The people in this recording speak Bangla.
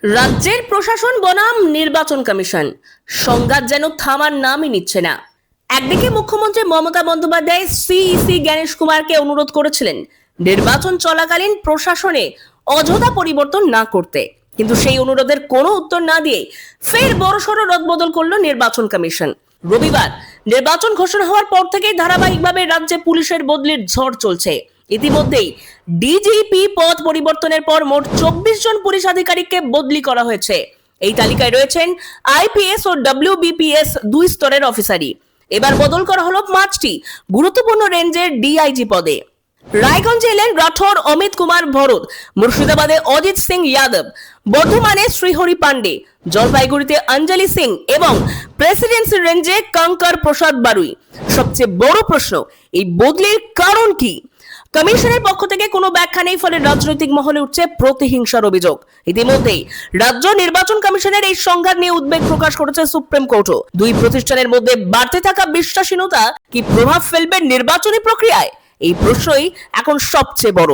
রাজ্যের প্রশাসন বনাম নির্বাচন কমিশন সংঘাত যেন থামার নামই নিচ্ছে না। একদিকে মুখ্যমন্ত্রী মমতা বন্দ্যোপাধ্যায় সিইসি গণেশ কুমারকে অনুরোধ করেছিলেন নির্বাচন চলাকালীন প্রশাসনে অযথা পরিবর্তন না করতে, কিন্তু সেই অনুরোধের কোনো উত্তর না দিয়ে ফের বড়সড় রদবদল করল নির্বাচন কমিশন। রবিবার নির্বাচন ঘোষণা হওয়ার পর থেকেই ধারাবাহিকভাবে রাজ্যে পুলিশের বদলির ঝড় চলছে। ইতিমধ্যেই ডিজিপি পদ পরিবর্তনের পর মোট 24 জন পুলিশ আধিকারিককে বদলি করা হয়েছে। এই তালিকায় রয়েছেন আইপিএস ও ডব্লিউবিপিএস দুই স্তরের অফিসারই। এবার বদল করা হলো 5টি গুরুত্বপূর্ণ রেঞ্জের ডিআইজি পদে। রায়গঞ্জে এলেন রাঠোর অমিত কুমার ভরত, মুর্শিদাবাদে অজিত সিং যাদব, বর্ধমানে শ্রীহরি পান্ডে, জলপাইগুড়িতে অঞ্জলি সিং এবং প্রেসিডেন্সি রেঞ্জে কঙ্কর প্রসাদ বারুই। সবচেয়ে বড় প্রশ্ন, এই বদলির কারণ কি? কমিশনের পক্ষ থেকে কোনো ব্যাখ্যা নেই, ফলে রাজনৈতিক মহলে উঠছে প্রতিহিংসার অভিযোগ। ইতিমধ্যেই রাজ্য নির্বাচন কমিশনের এই সংঘাত নিয়ে উদ্বেগ প্রকাশ করেছে সুপ্রিম কোর্টও। দুই প্রতিষ্ঠানের মধ্যে বাড়তে থাকা বিশ্বাসহীনতা কি প্রভাব ফেলবে নির্বাচনী প্রক্রিয়ায়? এই প্রশ্নই এখন সবচেয়ে বড়।